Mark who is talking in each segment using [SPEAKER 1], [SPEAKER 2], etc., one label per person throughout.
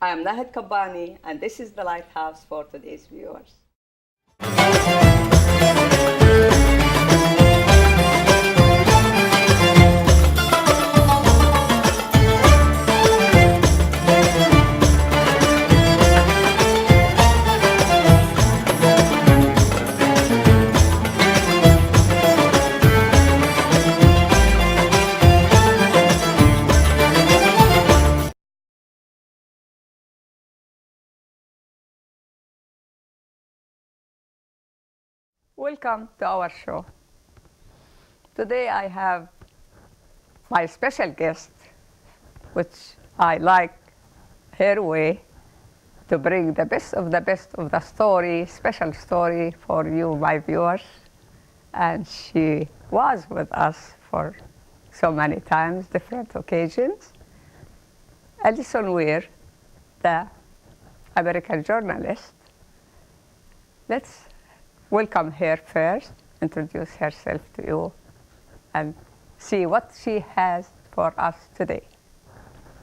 [SPEAKER 1] I am Kabbani, and this is the Lighthouse for today's viewers. Welcome to our show. Today I have my special guest, which I like her way to bring the best of the story, special story for you, my viewers. And she was with us for so many times, different occasions. Alison Weir, the American journalist. Let's welcome her first, introduce herself to you, and see what she has for us today.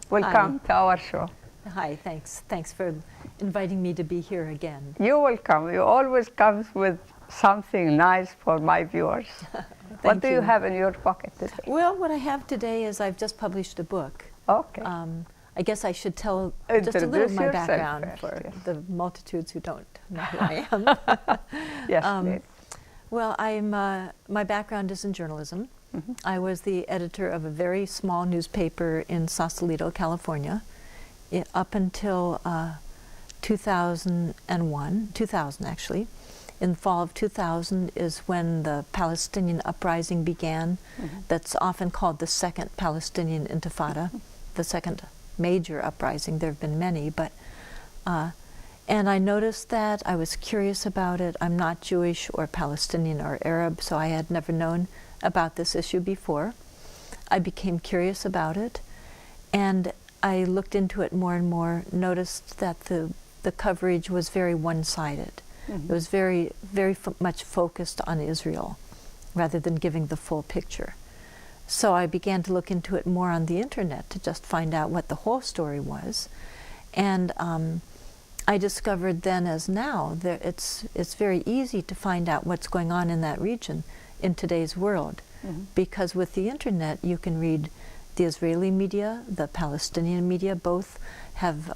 [SPEAKER 1] Welcome to our show.
[SPEAKER 2] Hi, thanks. Thanks for inviting me to be here again.
[SPEAKER 1] You're welcome. You always come with something nice for my viewers. What do you have in your pocket today?
[SPEAKER 2] Well, what I have today is I've just published a book.
[SPEAKER 1] Okay.
[SPEAKER 2] I guess I should tell just a little of my background
[SPEAKER 1] first,
[SPEAKER 2] for
[SPEAKER 1] yes.
[SPEAKER 2] the multitudes who don't know who I am.
[SPEAKER 1] Yes, please.
[SPEAKER 2] Well, my background is in journalism.
[SPEAKER 1] Mm-hmm.
[SPEAKER 2] I was the editor of a very small newspaper in Sausalito, California, up until 2000 actually. In the fall of 2000 is when the Palestinian uprising began.
[SPEAKER 1] Mm-hmm.
[SPEAKER 2] That's often called the Second Palestinian Intifada, the second major uprising. There have been many, but and I noticed that. I was curious about it. I'm not Jewish or Palestinian or Arab, so I had never known about this issue before. I became curious about it, and I looked into it more and more, noticed that the coverage was very one-sided.
[SPEAKER 1] Mm-hmm.
[SPEAKER 2] It was very much focused on Israel rather than giving the full picture. So I began to look into it more on the internet to just find out what the whole story was. And I discovered then as now that it's very easy to find out what's going on in that region in today's world. Mm-hmm. Because with the internet you can read the Israeli media, the Palestinian media, both have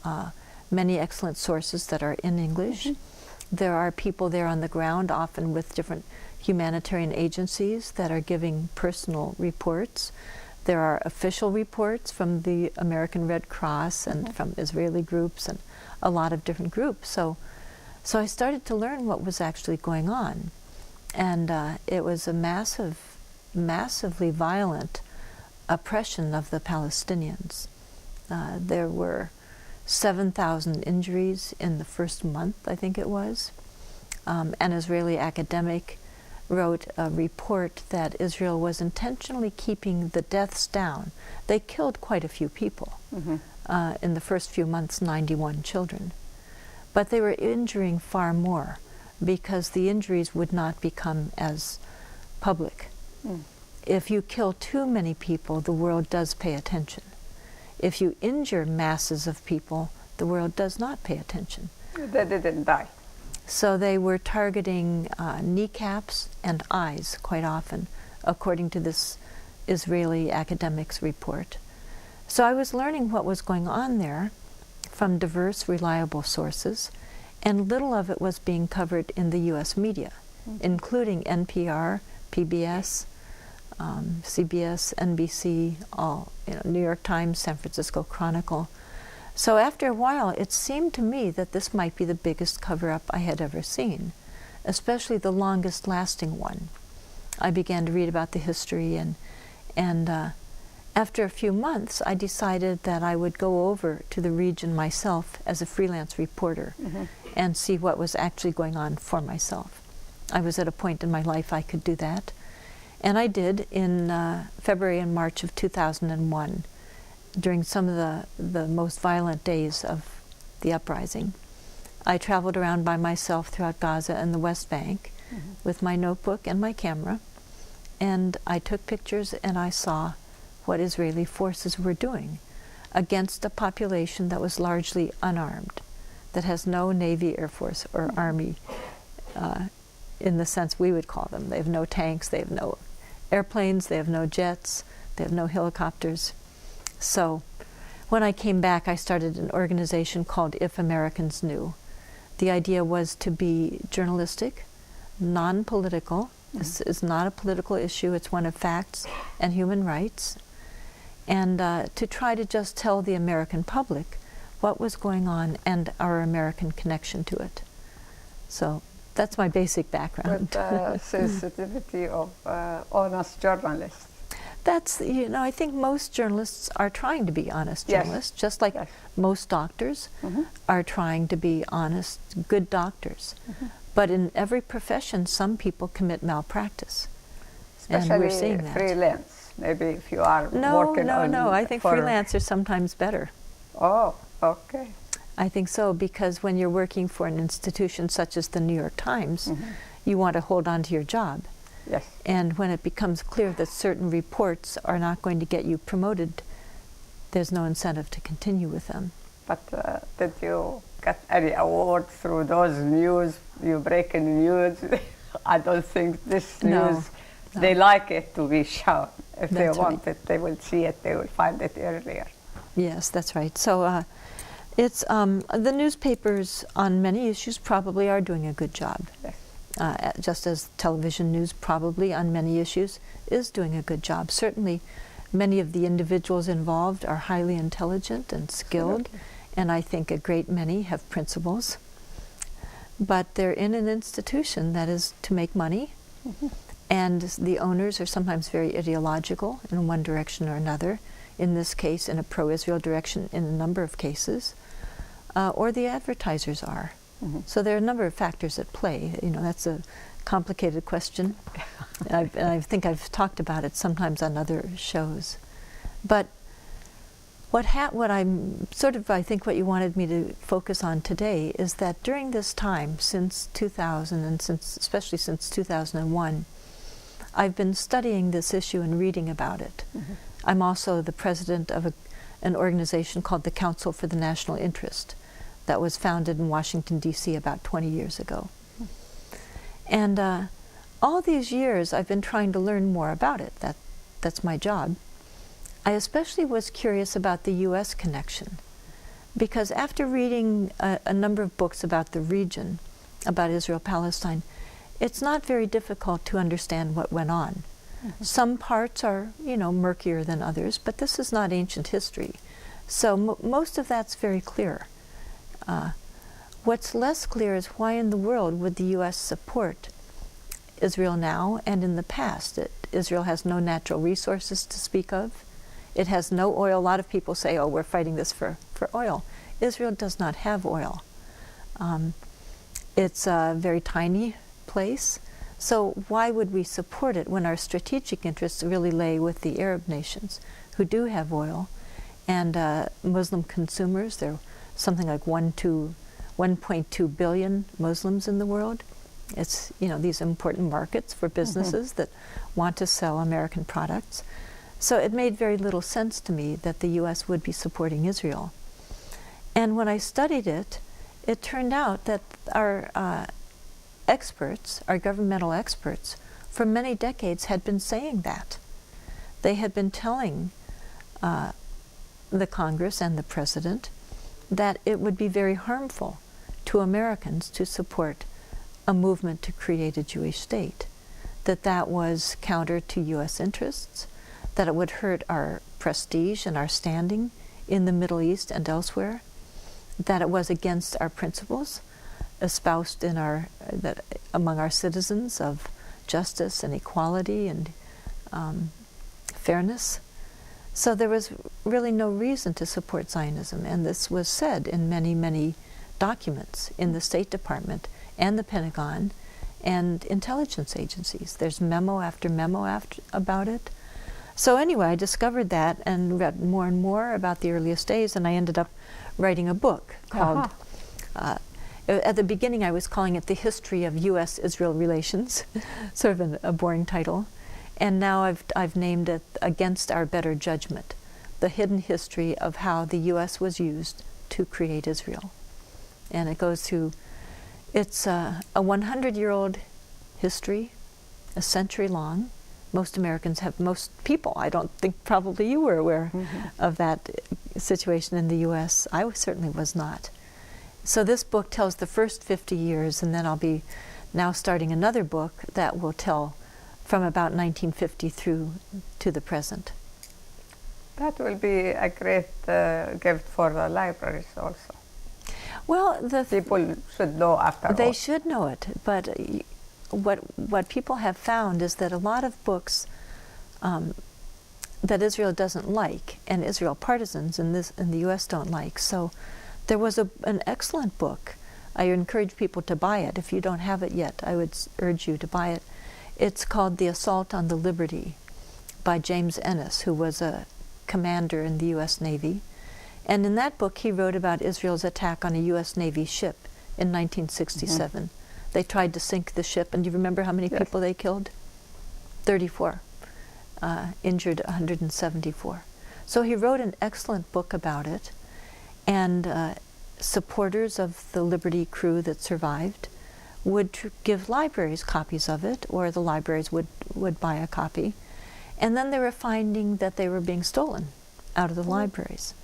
[SPEAKER 2] many excellent sources that are in English. Mm-hmm. There are people there on the ground, often with different humanitarian agencies that are giving personal reports. There are official reports from the American Red Cross and mm-hmm. from Israeli groups and a lot of different groups. So I started to learn what was actually going on. And it was a massively violent oppression of the Palestinians. There were 7,000 injuries in the first month, I think it was. An Israeli academic wrote a report that Israel was intentionally keeping the deaths down. They killed quite a few people. Mm-hmm. In the first few months, 91 children. But they were injuring far more because the injuries would not become as public. Mm. If you kill too many people, the world does pay attention. If you injure masses of people, the world does not pay attention.
[SPEAKER 1] They didn't die.
[SPEAKER 2] So they were targeting kneecaps and eyes quite often, according to this Israeli academic's report. So I was learning what was going on there from diverse, reliable sources, and little of it was being covered in the U.S. media, mm-hmm. including NPR, PBS, CBS, NBC, New York Times, San Francisco Chronicle. So after a while, it seemed to me that this might be the biggest cover-up I had ever seen, especially the longest-lasting one. I began to read about the history, and after a few months, I decided that I would go over to the region myself as a freelance reporter mm-hmm. and see what was actually going on for myself. I was at a point in my life I could do that. And I did in February and March of 2001, during some of the most violent days of the uprising. I traveled around by myself throughout Gaza and the West Bank mm-hmm. with my notebook and my camera, and I took pictures and I saw what Israeli forces were doing. against a population that was largely unarmed, that has no Navy, Air Force, or Army in the sense we would call them. They have no tanks, they have no airplanes, they have no jets, they have no helicopters. So when I came back, I started an organization called If Americans Knew. The idea was to be journalistic, non-political. This is not a political issue, it's one of facts and human rights. And to try to just tell the American public what was going on and our American connection to it. So that's my basic background.
[SPEAKER 1] With sensitivity of honest journalists.
[SPEAKER 2] That's, you know, I think most journalists are trying to be honest journalists, just like most doctors are trying to be honest, good doctors. But in every profession, some people commit malpractice.
[SPEAKER 1] Especially
[SPEAKER 2] and we're seeing that.
[SPEAKER 1] Freelance. Maybe if you are working on...
[SPEAKER 2] No, I think freelance are sometimes better.
[SPEAKER 1] Oh, okay.
[SPEAKER 2] I think so, because when you're working for an institution such as the New York Times, you want to hold on to your job.
[SPEAKER 1] Yes.
[SPEAKER 2] And when it becomes clear that certain reports are not going to get you promoted, there's no incentive to continue with them.
[SPEAKER 1] But did you get any award through those news, you breaking news? I don't think this news, they like it to be shown. If they want it, they will see it, they will find it earlier.
[SPEAKER 2] Yes, that's right. So it's the newspapers on many issues probably are doing a good job.
[SPEAKER 1] Yes.
[SPEAKER 2] Just as television news probably on many issues is doing a good job. Certainly many of the individuals involved are highly intelligent and skilled, and I think a great many have principles. But they're in an institution that is to make money, and the owners are sometimes very ideological in one direction or another, in this case in a pro-Israel direction in a number of cases, or the advertisers are. So there are a number of factors at play. You know, that's a complicated question. And I think I've talked about it sometimes on other shows. But what I'm sort of, I think what you wanted me to focus on today is that during this time, since 2000 and especially since 2001, I've been studying this issue and reading about it. I'm also the president of an organization called the Council for the National Interest that was founded in Washington, D.C. about 20 years ago. And all these years I've been trying to learn more about it. That's my job. I especially was curious about the U.S. connection, because after reading a number of books about the region, about Israel-Palestine, it's not very difficult to understand what went on. Some parts are, you know, murkier than others, but this is not ancient history. So most of that's very clear. What's less clear is why in the world would the U.S. support Israel now and in the past? Israel has no natural resources to speak of. It has no oil. A lot of people say, oh, we're fighting this for oil. Israel does not have oil. It's a very tiny place. So why would we support it when our strategic interests really lay with the Arab nations who do have oil and Muslim consumers? There are something like 1.2 billion Muslims in the world. It's, you know, these important markets for businesses that want to sell American products. So it made very little sense to me that the U.S. would be supporting Israel. And when I studied it, it turned out that our experts, our governmental experts, for many decades had been saying that. They had been telling the Congress and the President that it would be very harmful to Americans to support a movement to create a Jewish state, that was counter to U.S. interests, that it would hurt our prestige and our standing in the Middle East and elsewhere, that it was against our principles espoused in among our citizens of justice and equality and fairness. So there was really no reason to support Zionism, and this was said in many, many documents in the State Department and the Pentagon and intelligence agencies. There's memo after memo about it. So anyway, I discovered that and read more and more about the earliest days, and I ended up writing a book called, at the beginning I was calling it The History of U.S.-Israel Relations, sort of a boring title. And now I've named it Against Our Better Judgment, the hidden history of how the U.S. was used to create Israel. And it goes through, it's a 100-year-old history, a century long. Most people, I don't think probably you were aware of that situation in the U.S. I certainly was not. So this book tells the first 50 years, and then I'll be now starting another book that will tell from about 1950 through to the present.
[SPEAKER 1] That will be a great gift for the libraries also.
[SPEAKER 2] Well,
[SPEAKER 1] people should know after all.
[SPEAKER 2] They should know it, but what people have found is that a lot of books that Israel doesn't like, and Israel partisans in the U.S. don't like. So there was an excellent book. I encourage people to buy it. If you don't have it yet, I would urge you to buy it. It's called The Assault on the Liberty by James Ennis, who was a commander in the U.S. Navy. And in that book, he wrote about Israel's attack on a U.S. Navy ship in 1967. They tried to sink the ship, and do you remember how many people they killed? 34. Injured 174. So he wrote an excellent book about it, and supporters of the Liberty crew that survived would give libraries copies of it, or the libraries would buy a copy. And then they were finding that they were being stolen out of the libraries.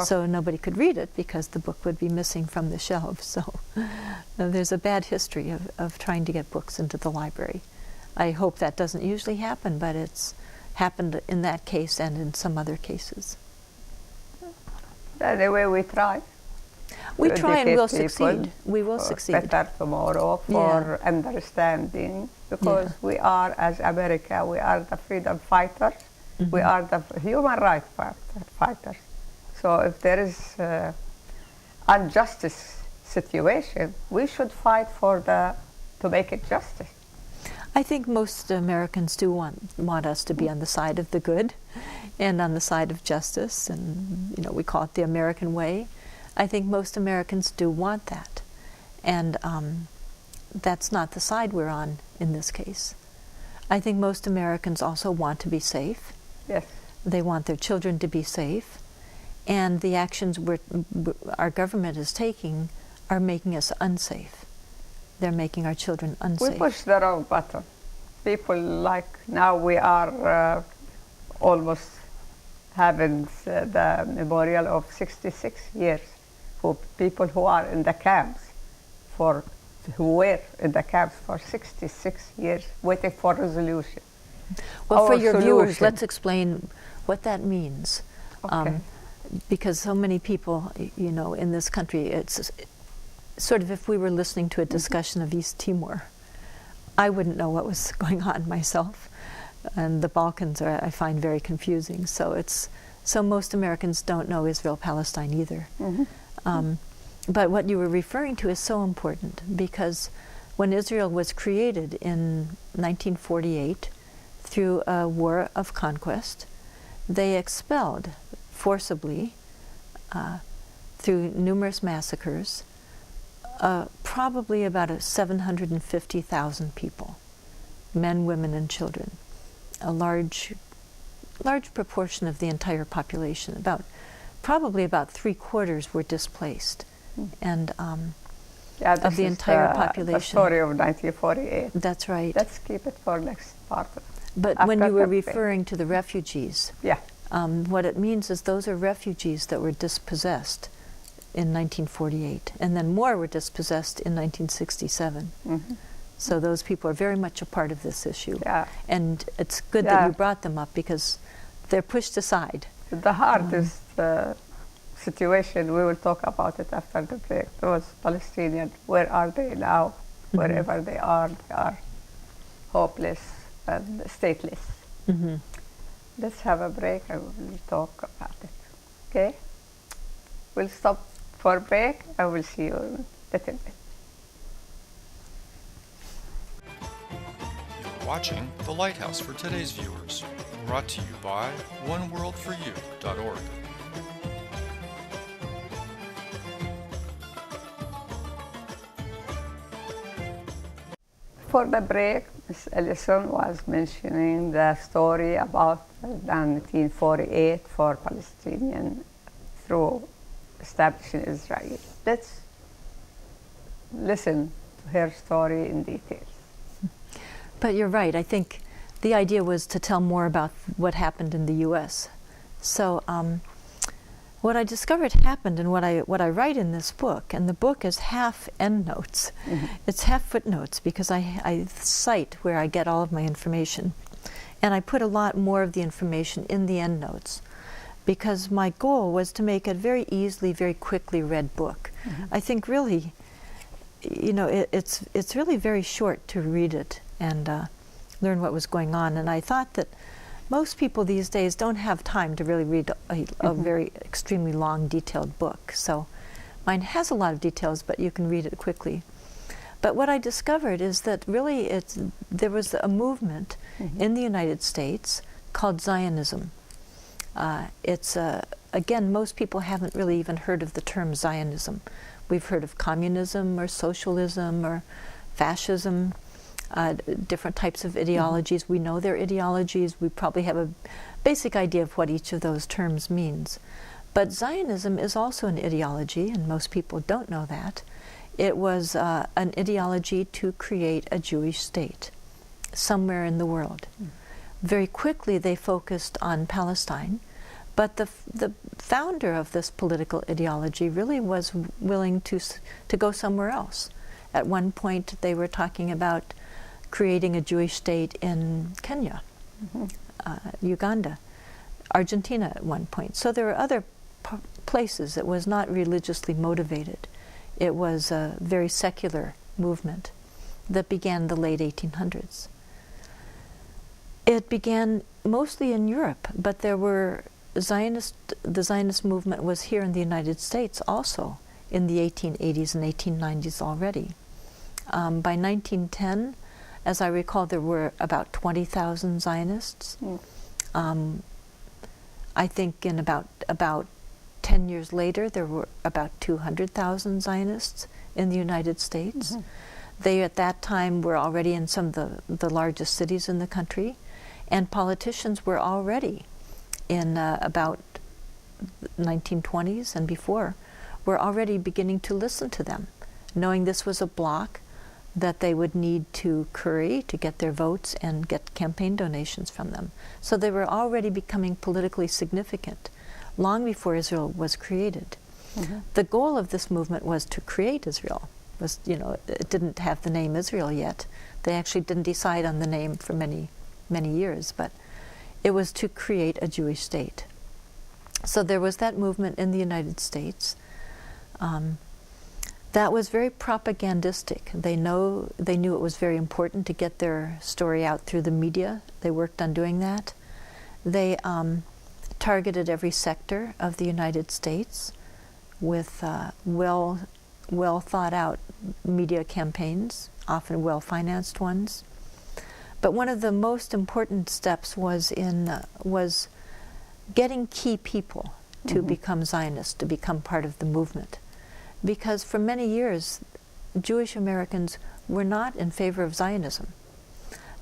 [SPEAKER 2] So nobody could read it because the book would be missing from the shelves. So there's a bad history of trying to get books into the library. I hope that doesn't usually happen, but it's happened in that case and in some other cases.
[SPEAKER 1] Anyway, we try.
[SPEAKER 2] We try and we'll succeed. We will succeed.
[SPEAKER 1] Better tomorrow for understanding, because we are, as America, we are the freedom fighters. We are the human rights fighters. So if there is injustice situation, we should fight to make it justice.
[SPEAKER 2] I think most Americans do want us to be on the side of the good and on the side of justice, and we call it the American way. I think most Americans do want that, and that's not the side we're on in this case. I think most Americans also want to be safe.
[SPEAKER 1] Yes.
[SPEAKER 2] They want their children to be safe, and the actions our government is taking are making us unsafe. They're making our children unsafe.
[SPEAKER 1] We push the wrong button. People now we are almost having the memorial of 66 years for people who are in the camps, who were in the camps for 66 years, waiting for resolution.
[SPEAKER 2] Well, for your viewers, let's explain what that means.
[SPEAKER 1] Okay.
[SPEAKER 2] Because so many people, in this country, it's sort of if we were listening to a discussion of East Timor, I wouldn't know what was going on myself. And the Balkans I find very confusing. So most Americans don't know Israel-Palestine either. But what you were referring to is so important, because when Israel was created in 1948 through a war of conquest, they expelled forcibly, through numerous massacres, probably about 750,000 people, men, women, and children. A large proportion of the entire population, probably about 3/4 were displaced, and of the entire population.
[SPEAKER 1] The story of 1948.
[SPEAKER 2] That's right.
[SPEAKER 1] Let's keep it for next part.
[SPEAKER 2] But when you were referring to the refugees,
[SPEAKER 1] yeah.
[SPEAKER 2] What it means is those are refugees that were dispossessed in 1948, and then more were dispossessed in 1967. So those people are very much a part of this issue.
[SPEAKER 1] Yeah.
[SPEAKER 2] And it's good that you brought them up, because they're pushed aside.
[SPEAKER 1] The hardest situation, we will talk about it after the break. Those Palestinians, where are they now? Wherever they are hopeless and stateless. Let's have a break and we'll talk about it. Okay? We'll stop for a break and we'll see you in a little bit.
[SPEAKER 3] You're watching The Lighthouse for today's viewers, brought to you by oneworldforyou.org.
[SPEAKER 1] For the break, Ms. Alison was mentioning the story about than 1948 for Palestinian through establishing Israel. Let's listen to her story in detail.
[SPEAKER 2] But you're right. I think the idea was to tell more about what happened in the U.S. So what I discovered happened, and what I write in this book, and the book is half endnotes. It's half footnotes, because I cite where I get all of my information. And I put a lot more of the information in the endnotes, because my goal was to make a very easily, very quickly read book. I think really, you know, it's really very short to read it and learn what was going on. And I thought that most people these days don't have time to really read a very extremely long, detailed book. So mine has a lot of details, but you can read it quickly. But what I discovered is that really there was a movement in the United States called Zionism. Again, most people haven't really even heard of the term Zionism. We've heard of communism or socialism or fascism, different types of ideologies. We know their ideologies. We probably have a basic idea of what each of those terms means. But Zionism is also an ideology, and most people don't know that. It was an ideology to create a Jewish state somewhere in the world. Very quickly they focused on Palestine, but the founder of this political ideology really was willing to go somewhere else. At one point they were talking about creating a Jewish state in Kenya, Uganda, Argentina at one point. So there were other places. It was not religiously motivated. It was a very secular movement that began in the late 1800s. It began mostly in Europe, but there were the Zionist movement was here in the United States also in the 1880s and 1890s already. By 1910, as I recall, there were about 20,000 Zionists. I think in about 10 years later, there were about 200,000 Zionists in the United States. They, at that time, were already in some of the largest cities in the country, and politicians were already in about 1920s and before, were already beginning to listen to them, knowing this was a bloc that they would need to curry to get their votes and get campaign donations from them. So they were already becoming politically significant long before Israel was created. The goal of this movement was to create Israel. It didn't have the name Israel yet. They actually didn't decide on the name for many, many years, but it was to create a Jewish state. So there was that movement in the United States. That was very propagandistic. They knew it was very important to get their story out through the media. They worked on doing that. They targeted every sector of the United States with well thought out media campaigns, often well financed ones. But one of the most important steps was getting key people to become Zionists, to become part of the movement. Because for many years, Jewish Americans were not in favor of Zionism.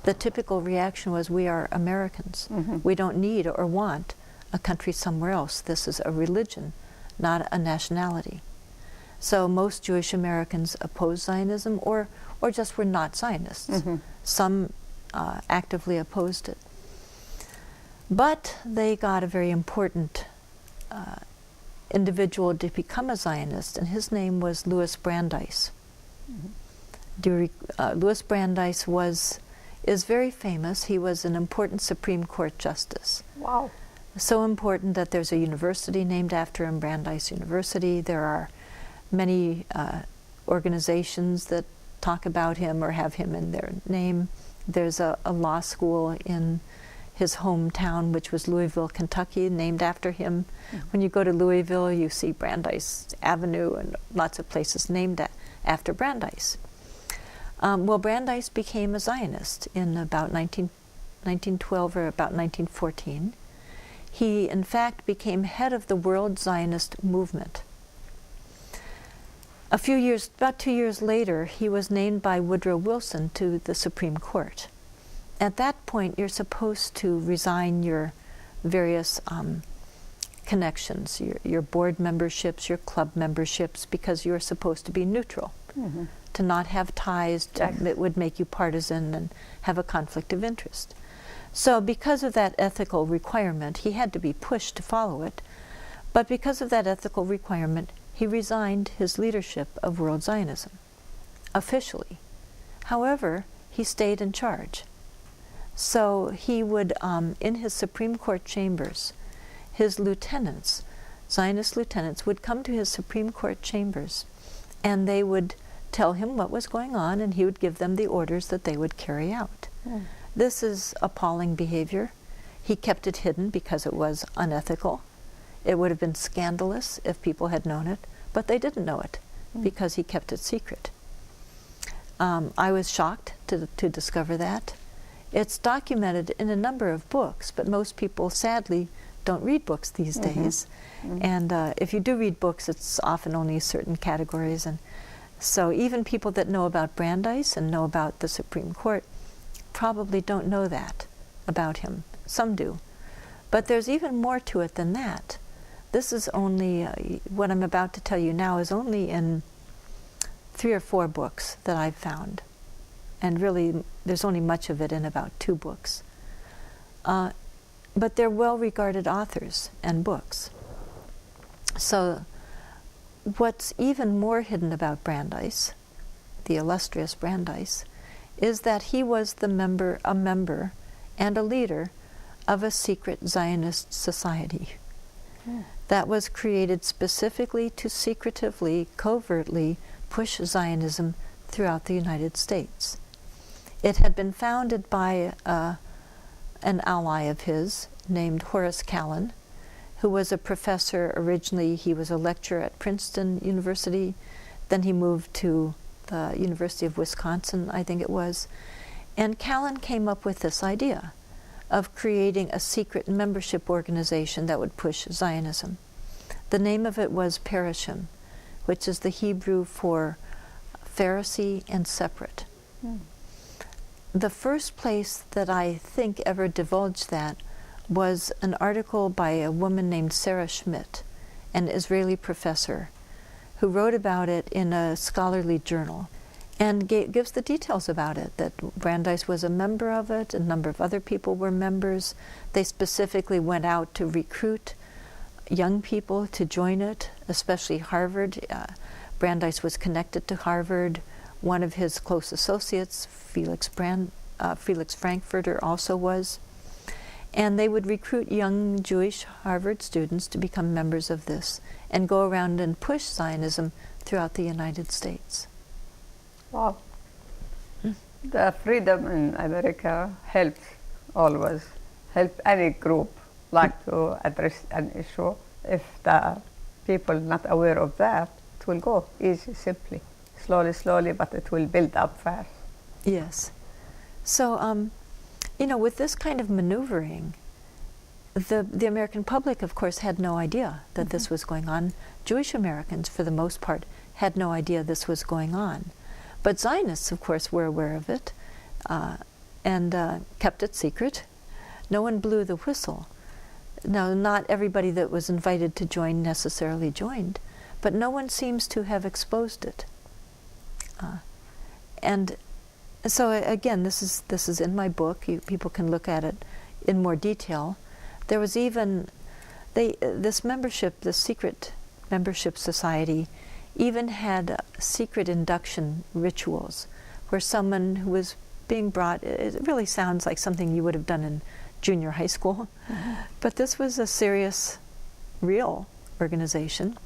[SPEAKER 2] The typical reaction was, we are Americans. We don't need or want a country somewhere else. This is a religion, not a nationality. So most Jewish Americans opposed Zionism or just were not Zionists. Some actively opposed it. But they got a very important individual to become a Zionist, and his name was Louis Brandeis. Louis Brandeis is very famous. He was an important Supreme Court justice.
[SPEAKER 1] Wow.
[SPEAKER 2] So important that there's a university named after him, Brandeis University. There are many organizations that talk about him or have him in their name. There's a law school in his hometown, which was Louisville, Kentucky, named after him. When you go to Louisville, you see Brandeis Avenue and lots of places named after Brandeis. Well, Brandeis became a Zionist in about 1912 or about 1914. He, in fact, became head of the World Zionist Movement. About 2 years later, he was named by Woodrow Wilson to the Supreme Court. At that point, you're supposed to resign your various connections, your board memberships, your club memberships, because you're supposed to be neutral, to not have ties that would make you partisan and have a conflict of interest. So because of that ethical requirement, he had to be pushed to follow it, but because of that ethical requirement, he resigned his leadership of World Zionism, officially. However, he stayed in charge. So he would, in his Supreme Court chambers, his lieutenants, Zionist lieutenants, would come to his Supreme Court chambers, and they would tell him what was going on, and he would give them the orders that they would carry out. This is appalling behavior. He kept it hidden because it was unethical. It would have been scandalous if people had known it, but they didn't know it because he kept it secret. I was shocked to discover that. It's documented in a number of books, but most people sadly don't read books these days. And if you do read books, it's often only certain categories. And so even people that know about Brandeis and know about the Supreme Court probably don't know that about him. Some do. But there's even more to it than that. This is only, what I'm about to tell you now is only in 3 or 4 books that I've found. And really, there's only much of it in about 2 books. But they're well-regarded authors and books. So what's even more hidden about Brandeis, the illustrious Brandeis, is that he was a member and a leader of a secret Zionist society that was created specifically to secretively, covertly push Zionism throughout the United States. It had been founded by an ally of his named Horace Callan, who was a professor. Originally, he was a lecturer at Princeton University. Then he moved to the University of Wisconsin, I think it was. And Callan came up with this idea of creating a secret membership organization that would push Zionism. The name of it was Parashim, which is the Hebrew for Pharisee and separate. The first place that I think ever divulged that was an article by a woman named Sarah Schmidt, an Israeli professor, who wrote about it in a scholarly journal and gives the details about it, that Brandeis was a member of it, a number of other people were members. They specifically went out to recruit young people to join it, especially Harvard. Brandeis was connected to Harvard. One of his close associates, Felix Frankfurter, also was. And they would recruit young Jewish Harvard students to become members of this and go around and push Zionism throughout the United States.
[SPEAKER 1] Wow. The freedom in America helps always, help any group like to address an issue. If the people not aware of that, it will go easy, simply. Slowly, but it will build up fast.
[SPEAKER 2] Yes. So, with this kind of maneuvering, the American public, of course, had no idea that this was going on. Jewish Americans, for the most part, had no idea this was going on. But Zionists, of course, were aware of it and kept it secret. No one blew the whistle. Now, not everybody that was invited to join necessarily joined, but no one seems to have exposed it. And so again, this is in my book. People can look at it in more detail. There was even this secret membership society, even had secret induction rituals, where someone who was being brought. It really sounds like something you would have done in junior high school, but this was a serious, real organization.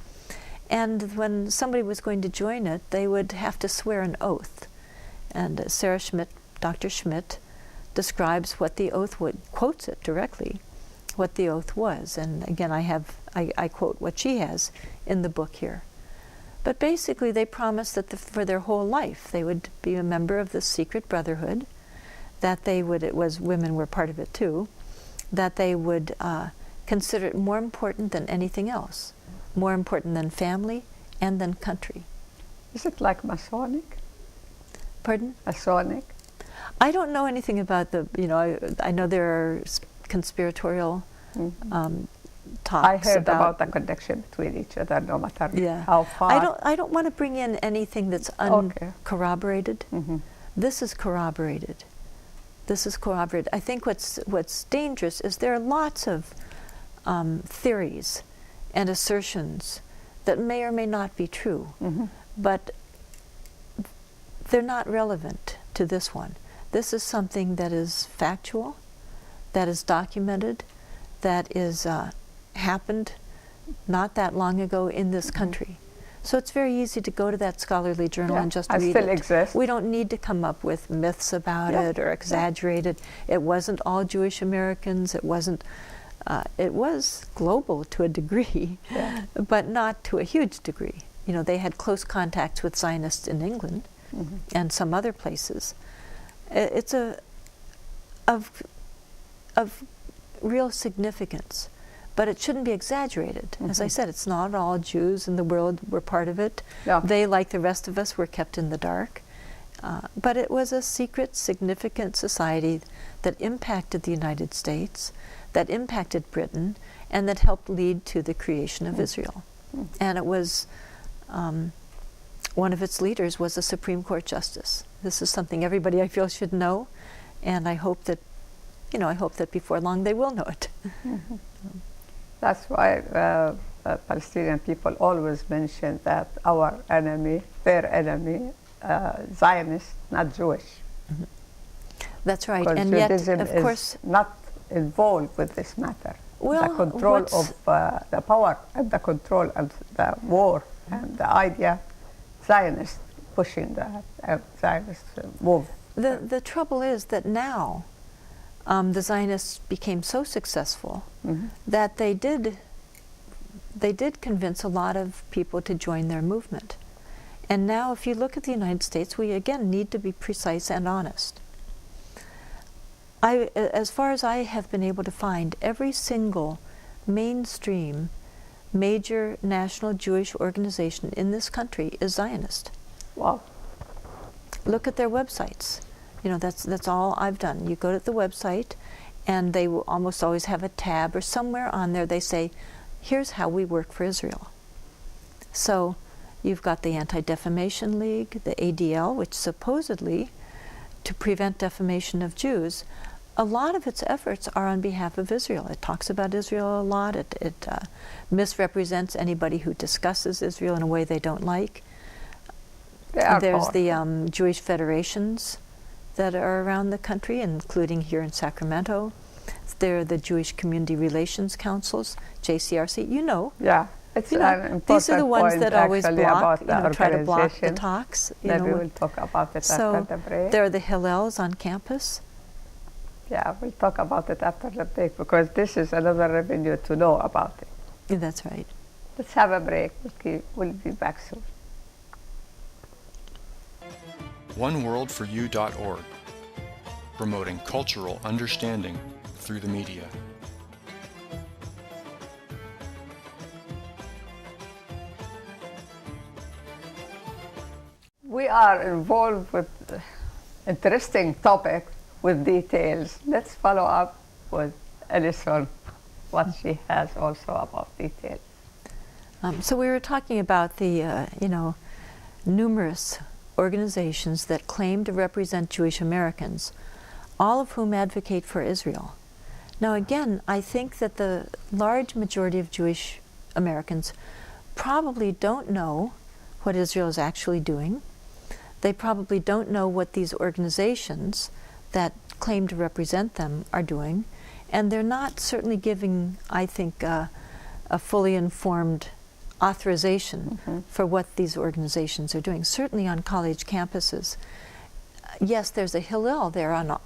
[SPEAKER 2] And when somebody was going to join it, they would have to swear an oath. And Sarah Schmidt, Dr. Schmidt, describes what the oath quotes it directly, what the oath was. And again, I quote what she has in the book here. But basically, they promised that for their whole life, they would be a member of this secret brotherhood, that women were part of it too, that they would consider it more important than anything else, more important than family and than country.
[SPEAKER 1] Is it like Masonic?
[SPEAKER 2] Pardon?
[SPEAKER 1] Masonic?
[SPEAKER 2] I don't know anything about I know there are conspiratorial talks
[SPEAKER 1] I heard about the connection between each other, no matter how far.
[SPEAKER 2] I don't want to bring in anything that's uncorroborated. This is corroborated. This is corroborated. I think what's dangerous is there are lots of theories and assertions that may or may not be true, but they're not relevant to this one. This is something that is factual, that is documented, that is happened not that long ago in this country. So it's very easy to go to that scholarly journal and just read
[SPEAKER 1] still
[SPEAKER 2] it.
[SPEAKER 1] Exists.
[SPEAKER 2] We don't need to come up with myths about it or exaggerate it. It wasn't all Jewish Americans. It wasn't. It was global to a degree, but not to a huge degree. You know, they had close contacts with Zionists in England and some other places. It's of real significance. But it shouldn't be exaggerated. As I said, it's not all Jews in the world were part of it. They, like the rest of us, were kept in the dark. But it was a secret, significant society that impacted the United States, that impacted Britain, and that helped lead to the creation of Israel. And it was, one of its leaders was a Supreme Court justice. This is something everybody, I feel, should know, and I hope that, I hope that before long they will know it.
[SPEAKER 1] That's why Palestinian people always mention that our enemy, their enemy, Zionists, not Jewish.
[SPEAKER 2] That's right,
[SPEAKER 1] because
[SPEAKER 2] and yet,
[SPEAKER 1] Judaism
[SPEAKER 2] of course,
[SPEAKER 1] is not involved with this matter.
[SPEAKER 2] Well,
[SPEAKER 1] the control of the power and the control of the war and the idea, Zionists pushing the Zionist move.
[SPEAKER 2] The trouble is that now the Zionists became so successful that they did convince a lot of people to join their movement. And now if you look at the United States, we again need to be precise and honest. As far as I have been able to find, every single mainstream major national Jewish organization in this country is Zionist.
[SPEAKER 1] Wow.
[SPEAKER 2] Look at their websites. That's all I've done. You go to the website, and they will almost always have a tab, or somewhere on there they say, here's how we work for Israel. So you've got the Anti-Defamation League, the ADL, which supposedly, to prevent defamation of Jews, a lot of its efforts are on behalf of Israel. It talks about Israel a lot. It misrepresents anybody who discusses Israel in a way they don't like. There's the Jewish federations that are around the country, including here in Sacramento. There are the Jewish Community Relations Councils, JCRC.
[SPEAKER 1] Yeah, it's an important
[SPEAKER 2] these are the ones that always block, try to block the talks.
[SPEAKER 1] Maybe we'll talk about it after the break.
[SPEAKER 2] There are the Hillels on campus.
[SPEAKER 1] Yeah, we'll talk about it after the break, because this is another avenue to know about it.
[SPEAKER 2] Yeah, that's right.
[SPEAKER 1] Let's have a break. We'll be back soon.
[SPEAKER 3] oneworldforyou.org, promoting cultural understanding through the media.
[SPEAKER 1] We are involved with interesting topic with details. Let's follow up with Alison, what she has also about details.
[SPEAKER 2] So we were talking about the, numerous organizations that claim to represent Jewish Americans, all of whom advocate for Israel. Now again, I think that the large majority of Jewish Americans probably don't know what Israel is actually doing. They probably don't know what these organizations that claim to represent them are doing, and they're not certainly giving, I think, a fully informed authorization for what these organizations are doing. Certainly on college campuses. Yes, there's a Hillel there on,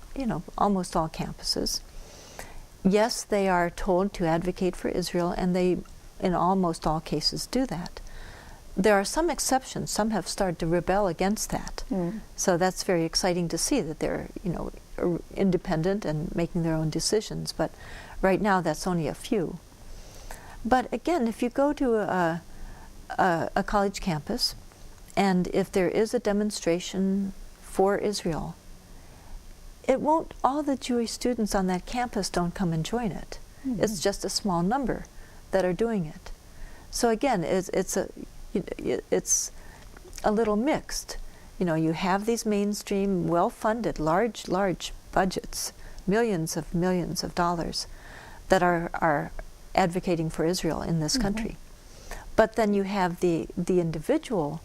[SPEAKER 2] almost all campuses. Yes, they are told to advocate for Israel, and they, in almost all cases, do that. There are some exceptions. Some have started to rebel against that. So that's very exciting to see that they're, independent and making their own decisions. But right now, that's only a few. But again, if you go to a college campus, and if there is a demonstration for Israel, it won't, all the Jewish students on that campus don't come and join it. It's just a small number that are doing it. So again, it's a little mixed. You know, you have these mainstream, well-funded, large budgets, millions of dollars, that are advocating for Israel in this country. But then you have the individual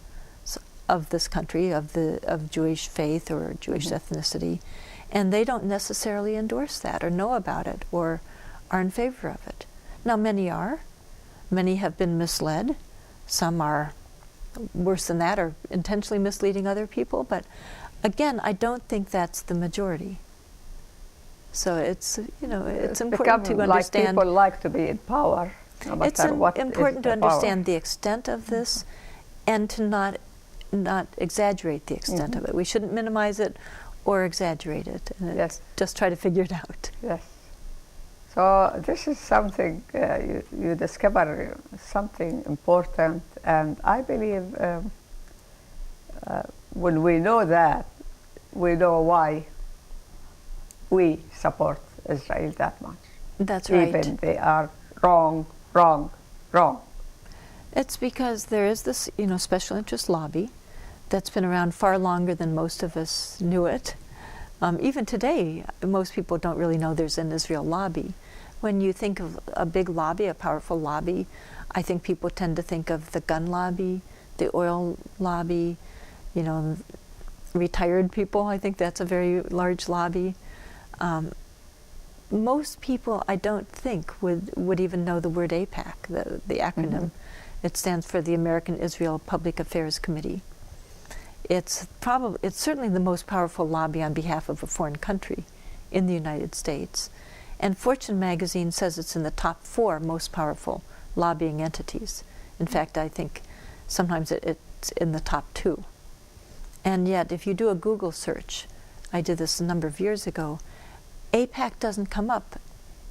[SPEAKER 2] of this country, of Jewish faith or Jewish ethnicity, and they don't necessarily endorse that or know about it or are in favor of it. Now, many are. Many have been misled. Some are worse than that, or intentionally misleading other people. But again, I don't think that's the majority. So it's, you know, it's important to understand.
[SPEAKER 1] Like people like to be in power. No
[SPEAKER 2] it's important to understand the extent of this, and to not exaggerate the extent of it. We shouldn't minimize it or exaggerate it. And just try to figure it out.
[SPEAKER 1] Yes. So this is something you discover something important, and I believe when we know that, we know why we support Israel that much.
[SPEAKER 2] That's right.
[SPEAKER 1] Even they are wrong.
[SPEAKER 2] It's because there is this, you know, special interest lobby that's been around far longer than most of us knew it. Even today, most people don't really know there's an Israel lobby. When you think of a big lobby, a powerful lobby, I think people tend to think of the gun lobby, the oil lobby, you know, retired people. I think that's a very large lobby. Most people, I don't think, would even know the word AIPAC, the acronym. It stands for the American Israel Public Affairs Committee. It's certainly the most powerful lobby on behalf of a foreign country in the United States. And Fortune magazine says it's in the top 4 most powerful lobbying entities. In fact, I think sometimes it's in the top 2. And yet, if you do a Google search, I did this a number of years ago, AIPAC doesn't come up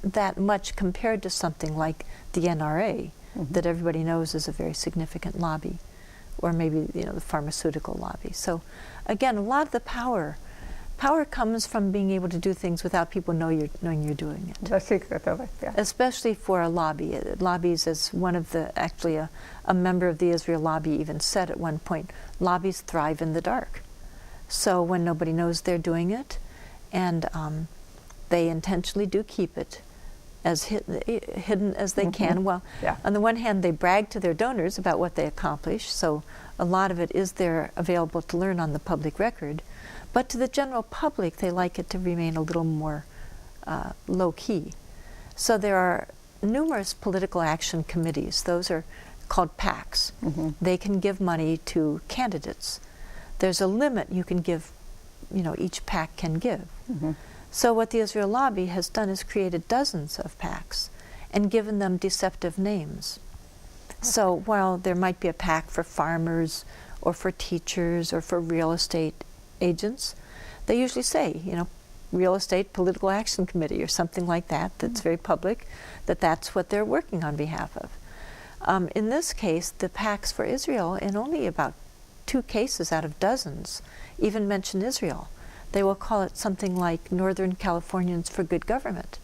[SPEAKER 2] that much compared to something like the NRA, that everybody knows is a very significant lobby, or maybe, you know, the pharmaceutical lobby. So again, a lot of the power comes from being able to do things without people knowing you're doing it.
[SPEAKER 1] The secret of it, yeah.
[SPEAKER 2] Especially for a lobby. Lobbies, as one of actually a member of the Israel lobby even said at one point, lobbies thrive in the dark. So when nobody knows they're doing it, and they intentionally do keep it as hidden as they can. Well, on the one hand, they brag to their donors about what they accomplish, so a lot of it is there available to learn on the public record. But to the general public, they like it to remain a little more low-key. So there are numerous political action committees. Those are called PACs. They can give money to candidates. There's a limit you can give, you know, each PAC can give. So what the Israel lobby has done is created dozens of PACs and given them deceptive names. So while there might be a PAC for farmers or for teachers or for real estate agents, they usually say, you know, Real Estate Political Action Committee or something like that, that's very public, that's what they're working on behalf of. In this case, the PACs for Israel, in only about 2 cases out of dozens, even mention Israel. They will call it something like Northern Californians for Good Government.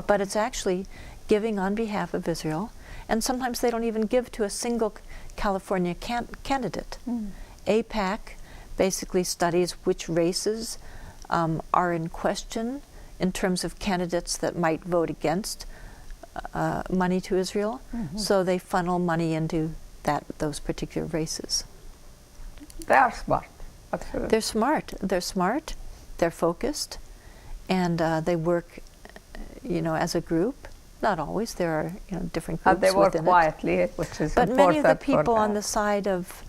[SPEAKER 2] But it's actually giving on behalf of Israel, and sometimes they don't even give to a single California candidate. AIPAC basically studies which races are in question in terms of candidates that might vote against money to Israel, so they funnel money into those particular races.
[SPEAKER 1] They are smart. Absolutely.
[SPEAKER 2] They're smart, they're focused, and they work, you know, as a group. Not always, there are, you know, different groups within it.
[SPEAKER 1] They work quietly, which is
[SPEAKER 2] but
[SPEAKER 1] important. But
[SPEAKER 2] many of the people on the side of,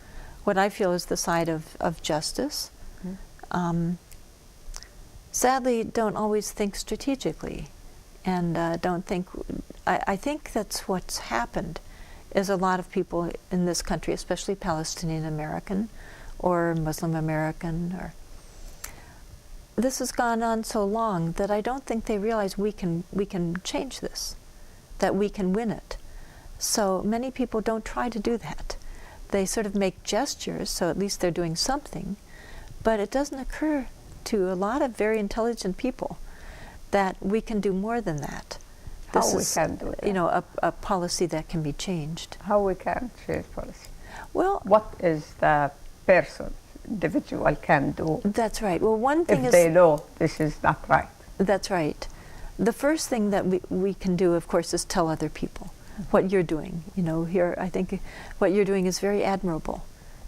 [SPEAKER 2] what I feel is the side of justice, sadly don't always think strategically, and don't think, I think that's what's happened, is a lot of people in this country, especially Palestinian American, or Muslim American, or this has gone on so long that I don't think they realize we can change this, that we can win it. So many people don't try to do that. They sort of make gestures, so at least they're doing something, but it doesn't occur to a lot of very intelligent people that we can do more than that. this
[SPEAKER 1] How we
[SPEAKER 2] is,
[SPEAKER 1] can do that?
[SPEAKER 2] you know, a policy that can be changed.
[SPEAKER 1] How we can change policy?
[SPEAKER 2] Well,
[SPEAKER 1] What is the person, individual can do
[SPEAKER 2] that's right. Well, one thing
[SPEAKER 1] if
[SPEAKER 2] is
[SPEAKER 1] they know this is not right?
[SPEAKER 2] that's right. The first thing that we can do, of course, is tell other people what you're doing. You know, here I think what you're doing is very admirable.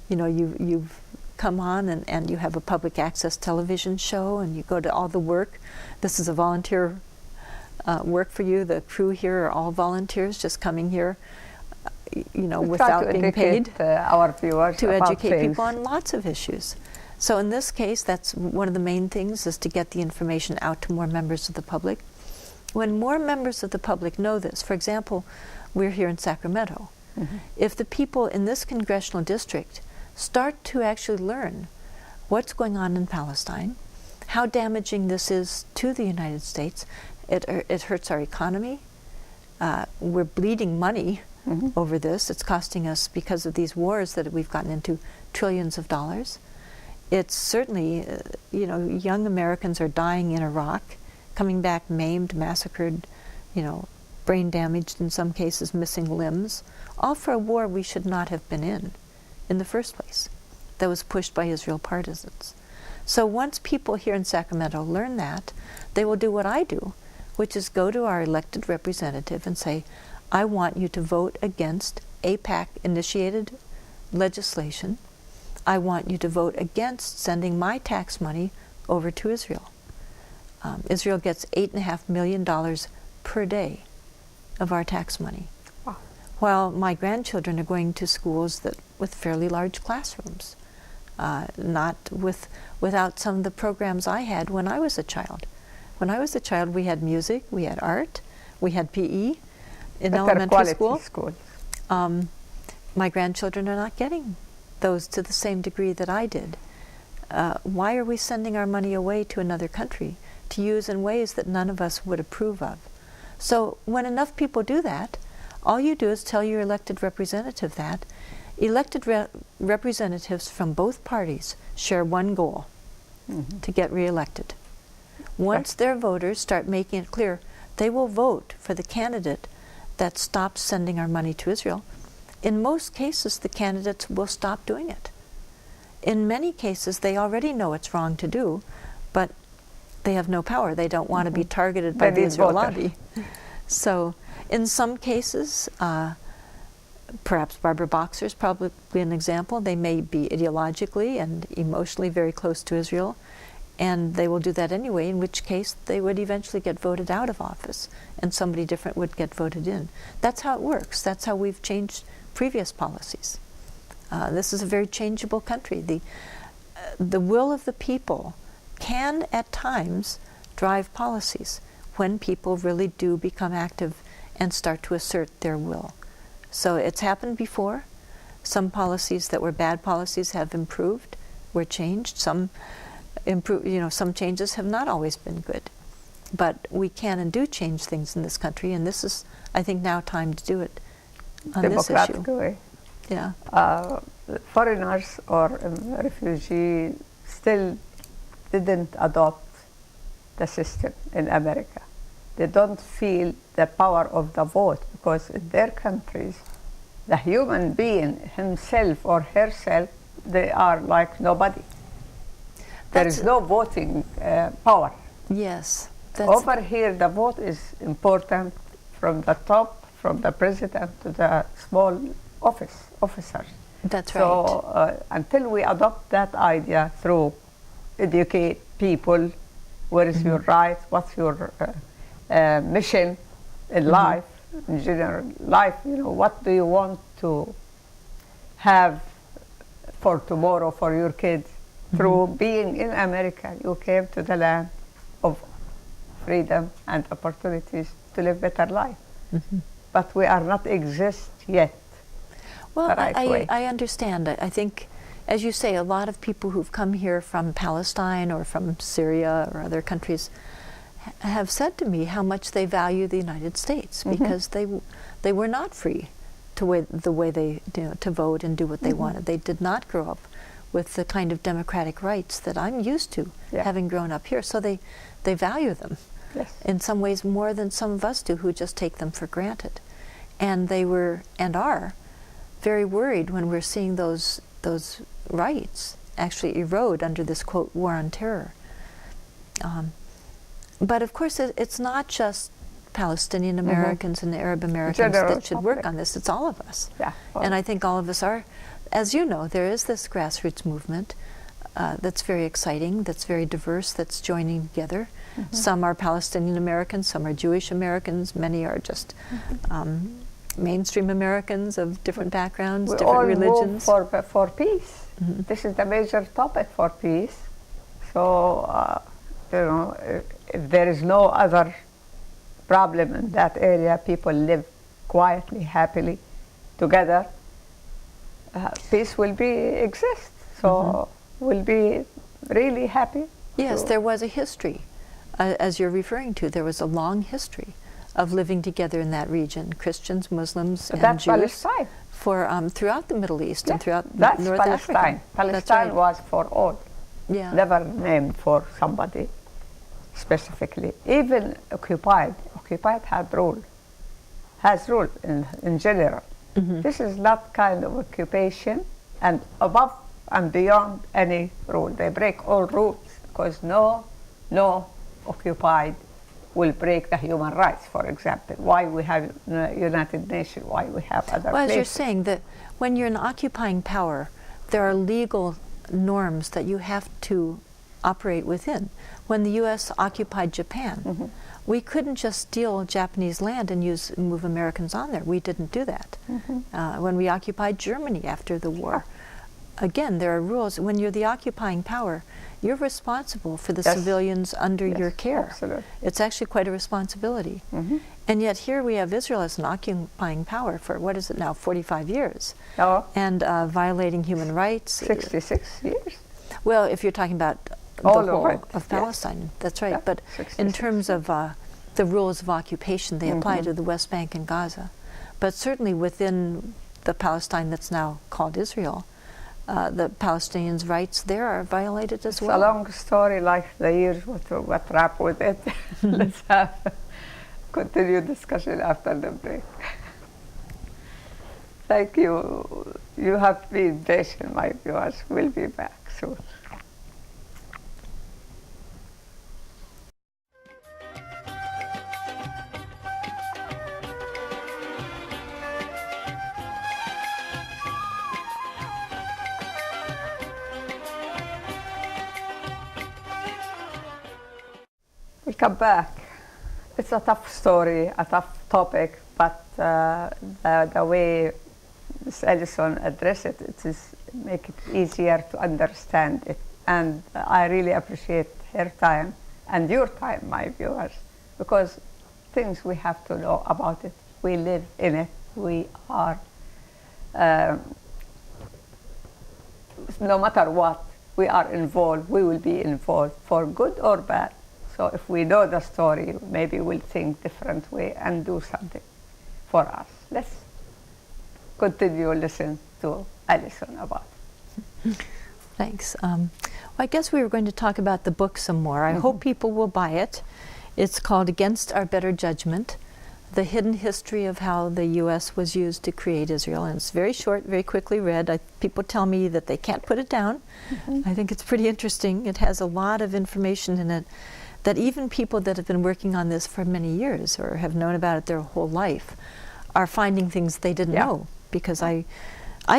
[SPEAKER 2] You know, you've come on and you have a public access television show and you go to all the work. This is a volunteer work for you. The crew here are all volunteers just coming here, you know, without being paid.
[SPEAKER 1] Our viewers
[SPEAKER 2] to
[SPEAKER 1] about
[SPEAKER 2] educate
[SPEAKER 1] things.
[SPEAKER 2] people on lots of issues. So in this case, that's one of the main things, is to get the information out to more members of the public. When more members of the public know this, for example, we're here in Sacramento.
[SPEAKER 1] Mm-hmm.
[SPEAKER 2] If the people in this congressional district start to actually learn what's going on in Palestine, how damaging this is to the United States, it hurts our economy. We're bleeding money over this. It's costing us, because of these wars that we've gotten into, trillions of dollars. It's certainly, you know, young Americans are dying in Iraq, coming back maimed, massacred, you know, brain damaged in some cases, missing limbs, all for a war we should not have been in the first place, that was pushed by Israel partisans. So once people here in Sacramento learn that, they will do what I do, which is go to our elected representative and say, I want you to vote against AIPAC-initiated legislation. I want you to vote against sending my tax money over to Israel. Israel gets $8.5 million per day of our tax money, while my grandchildren are going to schools with fairly large classrooms, not without some of the programs I had when I was a child. When I was a child, we had music, we had art, we had PE in elementary school. My grandchildren are not getting those to the same degree that I did. Why are we sending our money away to another country to use in ways that none of us would approve of? So when enough people do that, all you do is tell your elected representative that. Elected representatives from both parties share one goal, to get reelected. Once their voters start making it clear, they will vote for the candidate that stops sending our money to Israel. In most cases, the candidates will stop doing it. In many cases, they already know it's wrong to do, but they have no power. They don't want to be targeted by the Israel lobby. So in some cases, perhaps Barbara Boxer is probably an example. They may be ideologically and emotionally very close to Israel, and they will do that anyway, in which case they would eventually get voted out of office and somebody different would get voted in. That's how it works. That's how we've changed previous policies. This is a very changeable country. The will of the people can at times drive policies when people really do become active and start to assert their will. So it's happened before. Some policies that were bad policies have improved, were changed. Some changes have not always been good. But we can and do change things in this country, and this is, I think, now time to do it on this issue.
[SPEAKER 1] Way.
[SPEAKER 2] Yeah.
[SPEAKER 1] Foreigners or refugees still didn't adopt the system in America. They don't feel the power of the vote, because in their countries, the human being himself or herself, they are like nobody. There is no voting power.
[SPEAKER 2] Yes.
[SPEAKER 1] Over here, the vote is important from the top, from the president to the small officers.
[SPEAKER 2] That's right.
[SPEAKER 1] So until we adopt that idea through educate people, where is your right, what's your mission in life, in general life, what do you want to have for tomorrow for your kids? Through being in America, you came to the land of freedom and opportunities to live better life. But we are not exist yet.
[SPEAKER 2] Well, I understand. I think, as you say, a lot of people who've come here from Palestine or from Syria or other countries have said to me how much they value the United States, because they were not free the way they to vote and do what they wanted. They did not grow up with the kind of democratic rights that I'm used to, having grown up here. So they value them.
[SPEAKER 1] Yes.
[SPEAKER 2] in some ways more than some of us do who just take them for granted. And they were, and are, very worried when we're seeing those rights actually erode under this, quote, war on terror. But of course, it's not just Palestinian Americans and Arab Americans that should work on this. It's all of us.
[SPEAKER 1] Yeah,
[SPEAKER 2] and I think all of us are. As you know, there is this grassroots movement that's very exciting, that's very diverse, that's joining together. Some are Palestinian Americans, some are Jewish Americans, many are just mainstream Americans of different backgrounds,
[SPEAKER 1] we
[SPEAKER 2] different
[SPEAKER 1] all
[SPEAKER 2] religions.
[SPEAKER 1] Move for peace. This is the major topic for peace. So, you know, if there is no other problem in that area, people live quietly, happily together, peace will exist. So we'll be really happy.
[SPEAKER 2] Yes, there was a history. As you're referring to, there was a long history of living together in that region, Christians, Muslims, and
[SPEAKER 1] that's
[SPEAKER 2] Jews,
[SPEAKER 1] Palestine.
[SPEAKER 2] For throughout the Middle East and throughout
[SPEAKER 1] that's
[SPEAKER 2] North
[SPEAKER 1] Palestine.
[SPEAKER 2] Africa.
[SPEAKER 1] Palestine was for all, never named for somebody specifically. Even occupied had rule, has rule in general. This is not kind of occupation, and above and beyond any rule. They break all rules because no occupied will break the human rights, for example. Why we have United Nations, why we have other
[SPEAKER 2] places.
[SPEAKER 1] As
[SPEAKER 2] you're saying that when you're an occupying power, there are legal norms that you have to operate within. When the U.S. occupied Japan, we couldn't just steal Japanese land and move Americans on there. We didn't do that. When we occupied Germany after the war, again, there are rules. When you're the occupying power, you're responsible for the civilians under your care.
[SPEAKER 1] Absolutely.
[SPEAKER 2] It's actually quite a responsibility. And yet here we have Israel as an occupying power for, what is it now, 45 years. And violating human rights.
[SPEAKER 1] 66 years.
[SPEAKER 2] Well, if you're talking about the whole of Palestine, that's right. But in terms of the rules of occupation, they apply to the West Bank and Gaza. But certainly within the Palestine that's now called Israel, the Palestinians' rights there are violated as well.
[SPEAKER 1] It's a long story, like the years, what wrap with it. Let's have continued discussion after the break. Thank you. You have been patient, my viewers. We'll be back soon. Welcome back. It's a tough story, a tough topic, but the way Ms. Acheson addressed it, make it easier to understand it. And I really appreciate her time and your time, my viewers, because things we have to know about it. We live in it. We are, no matter what, we are involved. We will be involved for good or bad. So if we know the story, maybe we'll think different way and do something for us. Let's continue listen to Alison about it.
[SPEAKER 2] Thanks. Well, I guess we were going to talk about the book some more. I hope people will buy it. It's called Against Our Better Judgment, The Hidden History of How the U.S. was Used to Create Israel. And it's very short, very quickly read. People tell me that they can't put it down. I think it's pretty interesting. It has a lot of information in it that even people that have been working on this for many years or have known about it their whole life are finding things they didn't know, because I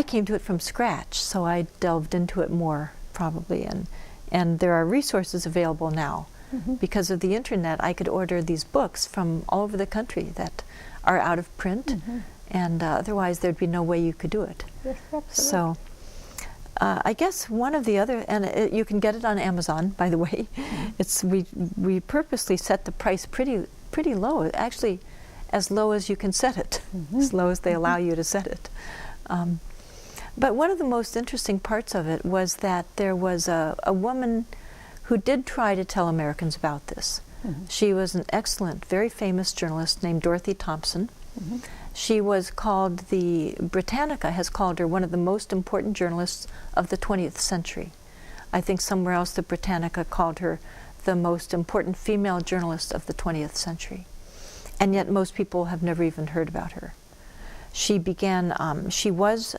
[SPEAKER 2] came to it from scratch, so I delved into it more probably, and there are resources available now. Because of the internet, I could order these books from all over the country that are out of print, and otherwise there'd be no way you could do it.
[SPEAKER 1] Yes,
[SPEAKER 2] so I guess one of the other, and you can get it on Amazon, by the way. It's we purposely set the price pretty low, actually as low as you can set it, as low as they allow you to set it. But one of the most interesting parts of it was that there was a woman who did try to tell Americans about this. She was an excellent, very famous journalist named Dorothy Thompson. She was called, Britannica has called her one of the most important journalists of the 20th century. I think somewhere else the Britannica called her the most important female journalist of the 20th century. And yet most people have never even heard about her. She began, she was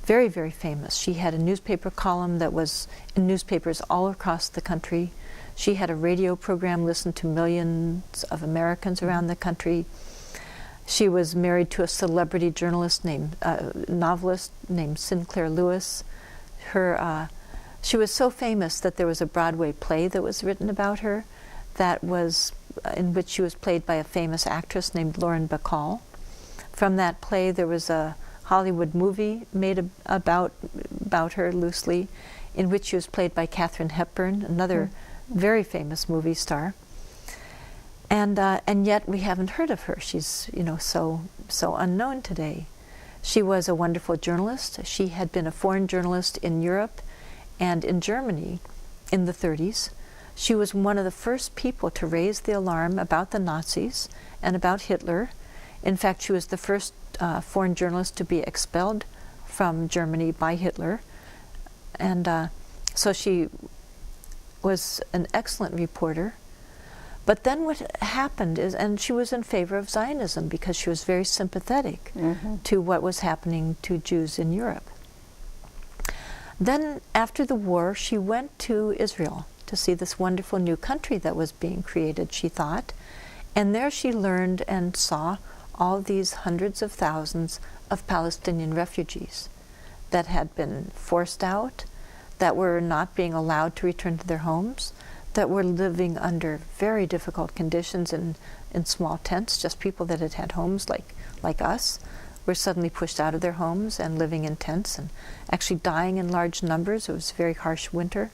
[SPEAKER 2] very, very famous. She had a newspaper column that was in newspapers all across the country. She had a radio program listened to millions of Americans around the country. She was married to a celebrity journalist novelist named Sinclair Lewis. She was so famous that there was a Broadway play that was written about her that was, in which she was played by a famous actress named Lauren Bacall. From that play there was a Hollywood movie made about her loosely, in which she was played by Katharine Hepburn, another very famous movie star. And yet we haven't heard of her. She's, so unknown today. She was a wonderful journalist. She had been a foreign journalist in Europe and in Germany in the 30s. She was one of the first people to raise the alarm about the Nazis and about Hitler. In fact, she was the first foreign journalist to be expelled from Germany by Hitler. And so she was an excellent reporter. But then what happened is, and she was in favor of Zionism because she was very sympathetic to what was happening to Jews in Europe. Then after the war, she went to Israel to see this wonderful new country that was being created, she thought. And there she learned and saw all these hundreds of thousands of Palestinian refugees that had been forced out, that were not being allowed to return to their homes, that were living under very difficult conditions in small tents. Just people that had had homes like us were suddenly pushed out of their homes and living in tents and actually dying in large numbers. It was a very harsh winter.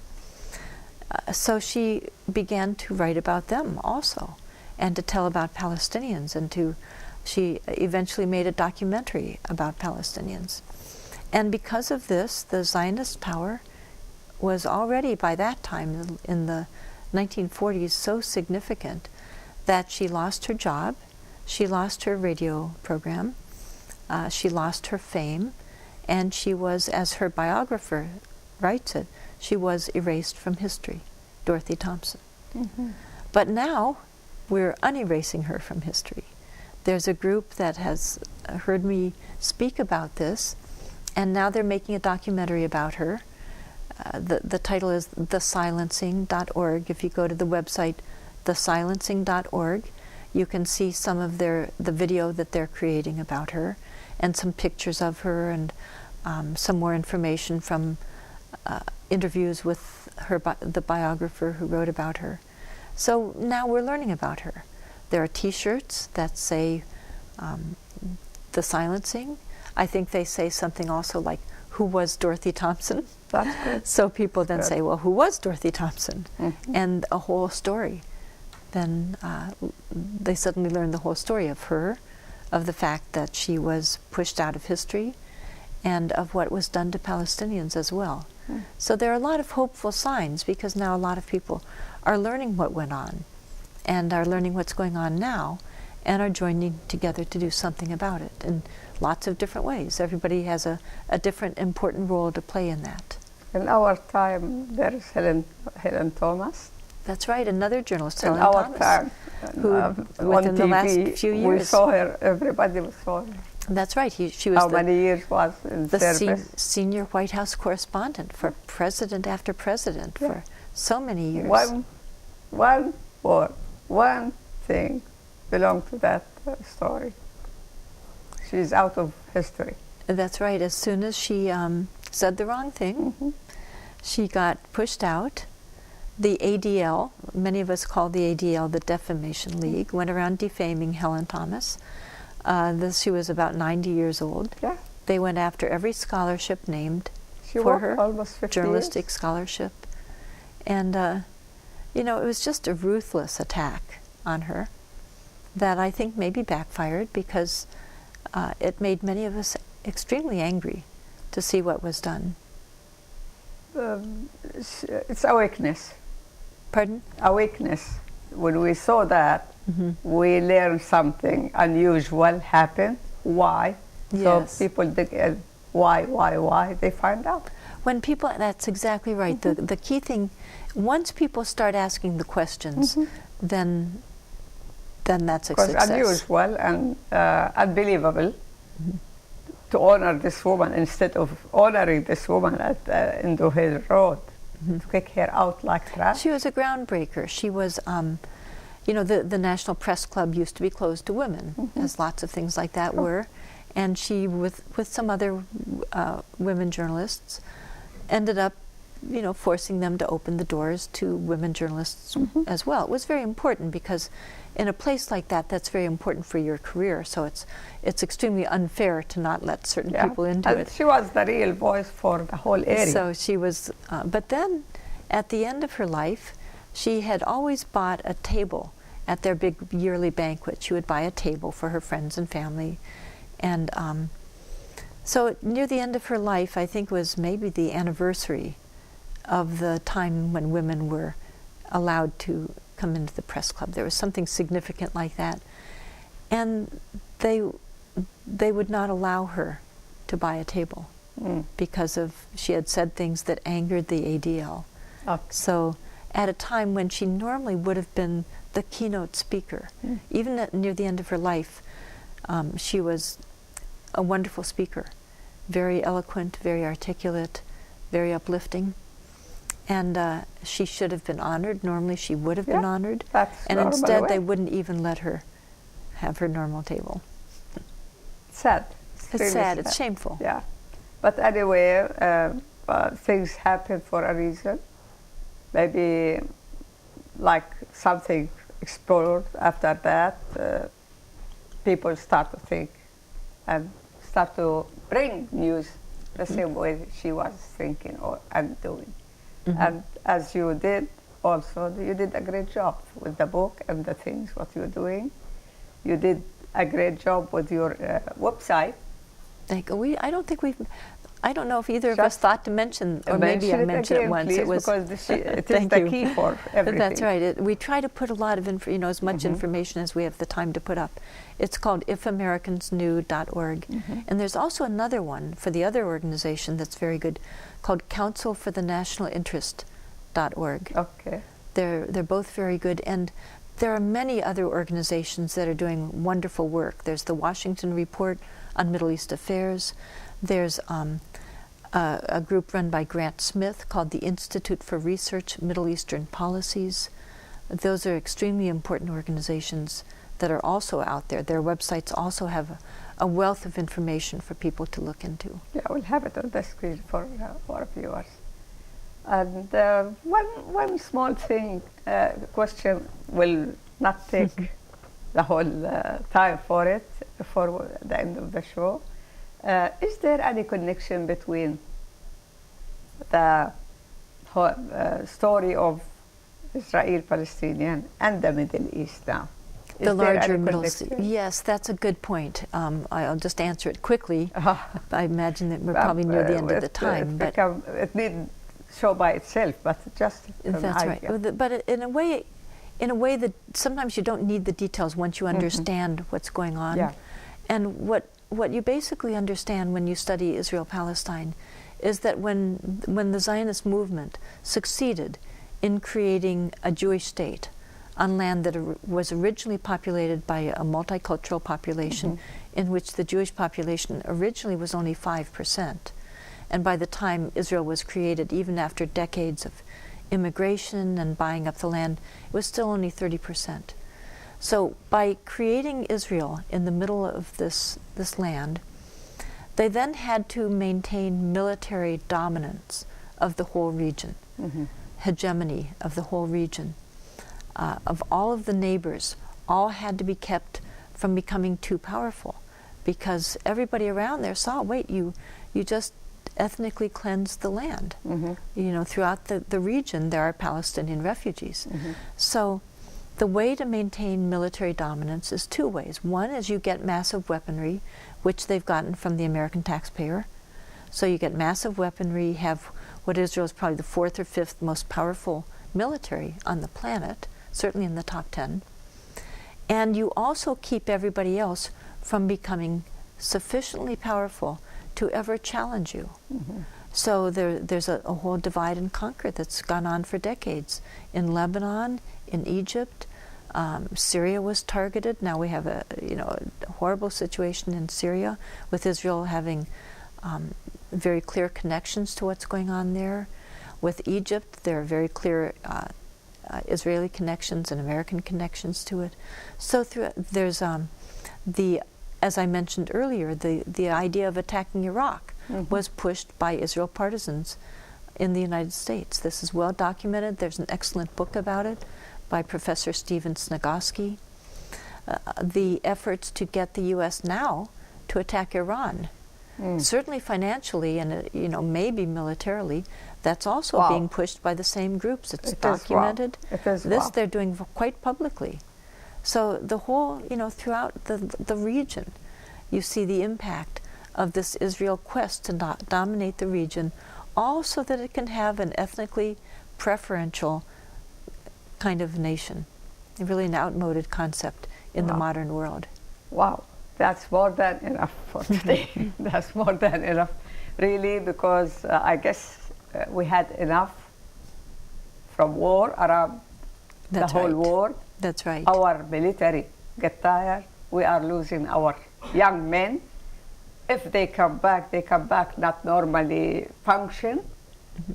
[SPEAKER 2] So she began to write about them also, and to tell about Palestinians, and she eventually made a documentary about Palestinians. And because of this, the Zionist power was already by that time in the 1940s so significant that she lost her job, she lost her radio program, she lost her fame, and she was, as her biographer writes it, she was erased from history, Dorothy Thompson. But now we're unerasing her from history. There's a group that has heard me speak about this, and now they're making a documentary about her. The title is thesilencing.org. If you go to the website thesilencing.org, you can see some of the video that they're creating about her, and some pictures of her, and some more information from interviews with the biographer who wrote about her. So now we're learning about her. There are T-shirts that say The Silencing. I think they say something also like, who was Dorothy Thompson?
[SPEAKER 1] That's good.
[SPEAKER 2] So people then
[SPEAKER 1] Good.
[SPEAKER 2] say, well, who was Dorothy Thompson? And a whole story. Then they suddenly learn the whole story of her, of the fact that she was pushed out of history, and of what was done to Palestinians as well. So there are a lot of hopeful signs, because now a lot of people are learning what went on, and are learning what's going on now, and are joining together to do something about it in lots of different ways. Everybody has a different important role to play in that.
[SPEAKER 1] In our time, there is Helen Thomas.
[SPEAKER 2] That's right, another journalist,
[SPEAKER 1] In
[SPEAKER 2] Helen
[SPEAKER 1] our
[SPEAKER 2] Thomas,
[SPEAKER 1] time,
[SPEAKER 2] who
[SPEAKER 1] on
[SPEAKER 2] within
[SPEAKER 1] TV,
[SPEAKER 2] the last few years.
[SPEAKER 1] we saw her. Everybody saw her.
[SPEAKER 2] That's right. She was
[SPEAKER 1] How many years was in
[SPEAKER 2] the
[SPEAKER 1] service?
[SPEAKER 2] senior White House correspondent for president after president for so many years.
[SPEAKER 1] One word, one thing belonged to that story. She's out of history.
[SPEAKER 2] That's right. As soon as she said the wrong thing, she got pushed out. The ADL, many of us call the ADL the Defamation League, went around defaming Helen Thomas. She was about 90 years old.
[SPEAKER 1] Yeah.
[SPEAKER 2] They went after every scholarship named
[SPEAKER 1] She
[SPEAKER 2] for
[SPEAKER 1] worked
[SPEAKER 2] her,
[SPEAKER 1] almost 50
[SPEAKER 2] journalistic
[SPEAKER 1] years.
[SPEAKER 2] scholarship. And, it was just a ruthless attack on her that I think maybe backfired, because it made many of us extremely angry to see what was done.
[SPEAKER 1] It's a weakness.
[SPEAKER 2] Pardon?
[SPEAKER 1] A weakness. When we saw that, we learned something unusual happened. Why?
[SPEAKER 2] Yes.
[SPEAKER 1] So people dig why, they find out.
[SPEAKER 2] When people, that's exactly right. The key thing, once people start asking the questions, then that's a
[SPEAKER 1] Because
[SPEAKER 2] success.
[SPEAKER 1] unusual and unbelievable to honor this woman instead of honoring this woman at in the Hill Road, to kick her out like that.
[SPEAKER 2] She was a groundbreaker. She was, you know, the National Press Club used to be closed to women, as lots of things like that were. And she, with some other women journalists, ended up, you know, forcing them to open the doors to women journalists as well. It was very important because in a place like that, that's very important for your career. So it's extremely unfair to not let certain people into
[SPEAKER 1] and
[SPEAKER 2] it.
[SPEAKER 1] she was the real voice for the whole area.
[SPEAKER 2] So she was, but then at the end of her life, she had always bought a table at their big yearly banquet. She would buy a table for her friends and family. And so near the end of her life, I think was maybe the anniversary of the time when women were allowed to come into the press club. There was something significant like that. And they would not allow her to buy a table because of she had said things that angered the ADL.
[SPEAKER 1] Okay.
[SPEAKER 2] So at a time when she normally would have been the keynote speaker, even near the end of her life, she was a wonderful speaker, very eloquent, very articulate, very uplifting. And she should have been honored. Normally she would have been honored. And instead they wouldn't even let her have her normal table.
[SPEAKER 1] Sad.
[SPEAKER 2] It's
[SPEAKER 1] really
[SPEAKER 2] sad. It's shameful.
[SPEAKER 1] Yeah. But anyway, things happen for a reason. Maybe like something exploded after that. People start to think and start to bring news the same way she was thinking and doing. And as you did also, you did a great job with the book and the things, what you're doing. You did a great job with your website.
[SPEAKER 2] I don't know if either of us thought to mention, or maybe I mentioned it once.
[SPEAKER 1] Please,
[SPEAKER 2] it was
[SPEAKER 1] because it is the key for everything.
[SPEAKER 2] That's right. We try to put a lot of as much information as we have the time to put up. It's called ifamericans.org, and there's also another one for the other organization that's very good, called councilforthenationalinterest.org.
[SPEAKER 1] Okay.
[SPEAKER 2] They're both very good, and there are many other organizations that are doing wonderful work. There's the Washington Report on Middle East Affairs. There's a group run by Grant Smith called the Institute for Research Middle Eastern Policies. Those are extremely important organizations that are also out there. Their websites also have a wealth of information for people to look into.
[SPEAKER 1] Yeah, we'll have it on the screen for our viewers. And one small thing, question will not take the whole time for it, for the end of the show. Is there any connection between the story of Israel-Palestinian and the Middle East now?
[SPEAKER 2] The larger Middle East. Yes, that's a good point. I'll just answer it quickly. I imagine that we're probably near the end of the time.
[SPEAKER 1] It needn't show by itself, but just
[SPEAKER 2] that's right. But in a way that sometimes you don't need the details once you understand what's going on.
[SPEAKER 1] Yeah.
[SPEAKER 2] And what you basically understand when you study Israel-Palestine is that when the Zionist movement succeeded in creating a Jewish state on land that was originally populated by a multicultural population, in which the Jewish population originally was only 5%. And by the time Israel was created, even after decades of immigration and buying up the land, it was still only 30%. So by creating Israel in the middle of this land, they then had to maintain military dominance of the whole region, hegemony of the whole region. Of all of the neighbors, all had to be kept from becoming too powerful, because everybody around there saw, wait, you just ethnically cleansed the land. Throughout the region there are Palestinian refugees. So the way to maintain military dominance is two ways. One is you get massive weaponry, which they've gotten from the American taxpayer. So you get massive weaponry, have what Israel is probably the 4th or 5th most powerful military on the planet, certainly in the top 10. And you also keep everybody else from becoming sufficiently powerful to ever challenge you. So there's a whole divide and conquer that's gone on for decades. In Lebanon, in Egypt, Syria was targeted. Now we have a horrible situation in Syria, with Israel having very clear connections to what's going on there. With Egypt, there are very clear Israeli connections and American connections to it. So there's as I mentioned earlier, the idea of attacking Iraq was pushed by Israel partisans in the United States. This is well documented. There's an excellent book about it by Professor Stephen Snagosky. The efforts to get the U.S. now to attack Iran, certainly financially and maybe militarily, that's also being pushed by the same groups. It's documented. This they're doing quite publicly. So the whole, throughout the region, you see the impact of this Israel quest to dominate the region, all so that it can have an ethnically preferential kind of nation, really an outmoded concept in the modern world.
[SPEAKER 1] Wow, that's more than enough for today. That's more than enough, really, because I guess we had enough from war around the whole world.
[SPEAKER 2] That's right.
[SPEAKER 1] Our military get tired. We are losing our young men. If they come back not normally function,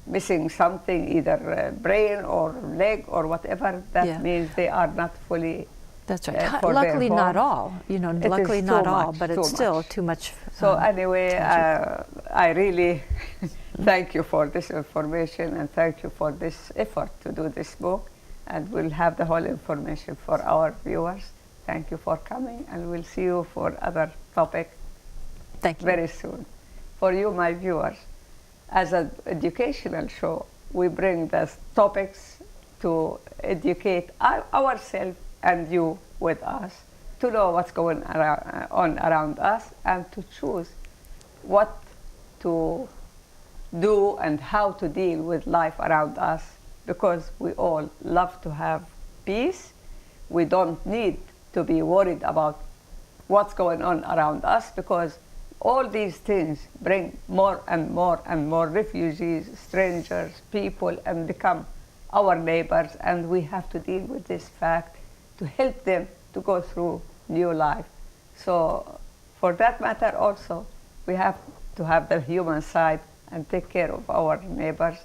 [SPEAKER 1] missing something, either brain or leg or whatever. That means they are not fully.
[SPEAKER 2] That's right. Luckily, not all. Luckily not all, but it's still too much.
[SPEAKER 1] So anyway, I really thank you for this information and thank you for this effort to do this book. And we'll have the whole information for our viewers. Thank you for coming, and we'll see you for other topic.
[SPEAKER 2] Thank you.
[SPEAKER 1] Very soon. For you, my viewers, as an educational show, we bring the topics to educate ourselves and you with us, to know what's going on around us and to choose what to do and how to deal with life around us, because we all love to have peace. We don't need to be worried about what's going on around us, because all these things bring more and more and more refugees, strangers, people, and become our neighbors, and we have to deal with this fact to help them to go through new life. So for that matter also, we have to have the human side and take care of our neighbors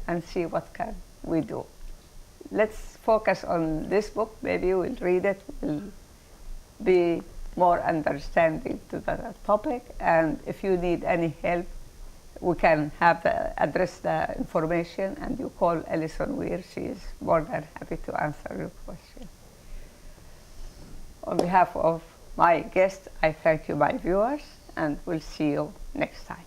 [SPEAKER 1] and see what can we do. Let's focus on this book. Maybe we'll read it, we'll be more understanding to the topic, and if you need any help, we can address the information, and you call Alison Weir. She is more than happy to answer your question. On behalf of my guests, I thank you, my viewers, and we'll see you next time.